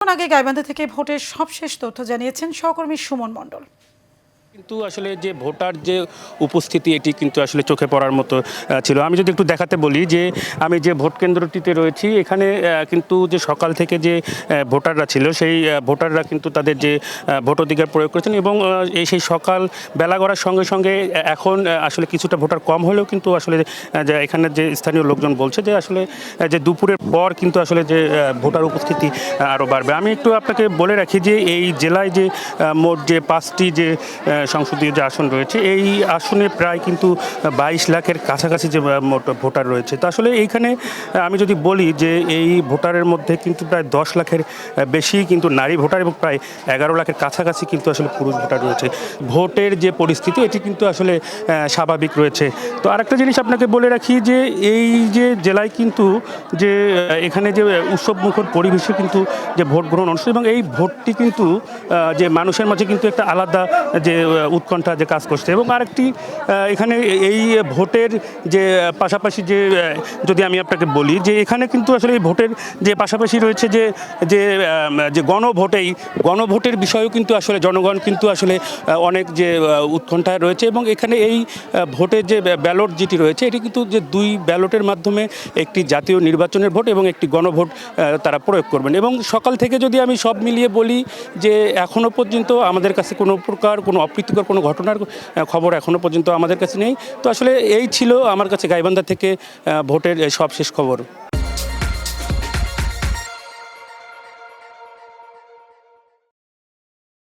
আগে গাইবান্ধা থেকে ভোটের সবশেষ তথ্য জানিয়েছেন সহকর্মী সুমন মণ্ডল। কিন্তু আসলে যে ভোটার যে উপস্থিতি এটি কিন্তু আসলে চোখে পড়ার মতো ছিল। আমি যদি একটু দেখাতে বলি যে আমি যে ভোট কেন্দ্রটিতে রয়েছি এখানে কিন্তু যে সকাল থেকে যে ভোটাররা ছিল সেই ভোটাররা কিন্তু তাদের যে ভোটাধিকার প্রয়োগ করেছেন এবং সেই সকাল বেলা গড়ার সঙ্গে সঙ্গে এখন আসলে কিছুটা ভোটার কম হলেও কিন্তু আসলে যে এখানে যে স্থানীয় লোকজন বলছে যে আসলে যে দুপুরের পর কিন্তু আসলে যে ভোটার উপস্থিতি আরও বাড়বে। আমি একটু আপনাকে বলে রাখি যে এই জেলায় যে মোট যে 5টি যে সংসদীয় যে আসন রয়েছে এই আসনে প্রায় কিন্তু 22 লাখের কাছাকাছি যে মোট ভোটার রয়েছে। তো আসলে এইখানে আমি যদি বলি যে এই ভোটারের মধ্যে কিন্তু প্রায় 10 লাখের বেশি কিন্তু নারী ভোটার এবং প্রায় 11 লাখের কাছাকাছি কিন্তু আসলে পুরুষ ভোটার রয়েছে। ভোটের যে পরিস্থিতি এটি কিন্তু আসলে স্বাভাবিক রয়েছে। তো আরেকটা জিনিস আপনাকে বলে রাখি যে এই যে জেলায় কিন্তু যে এখানে যে উৎসবমুখর পরিবেশে কিন্তু যে ভোট গ্রহণ অনুষ্ঠান এবং এই ভোটটি কিন্তু যে মানুষের মাঝে কিন্তু একটা আলাদা যে উৎকণ্ঠা যে কাজ করছে এবং আরেকটি এখানে এই ভোটের যে পাশাপাশি যে যদি আমি আপনাকে বলি যে এখানে কিন্তু আসলে এই ভোটের যে পাশাপাশি রয়েছে যে যে যে গণভোটের বিষয়েও কিন্তু আসলে জনগণ কিন্তু আসলে অনেক যে উৎকণ্ঠায় রয়েছে এবং এখানে এই ভোটের যে ব্যালট যেটি রয়েছে এটি কিন্তু যে 2 ব্যালটের মাধ্যমে একটি জাতীয় নির্বাচনের ভোট এবং একটি গণভোট তারা প্রয়োগ করবেন এবং সকাল থেকে যদি আমি সব মিলিয়ে বলি যে এখনও পর্যন্ত আমাদের কাছে কোনো প্রকার কোনো অপ্রীতিকর কোনো ঘটনার খবর এখনও পর্যন্ত আমাদের কাছে নেই। তো আসলে এই ছিল আমার কাছে গাইবান্ধা থেকে ভোটের সবশেষ খবর।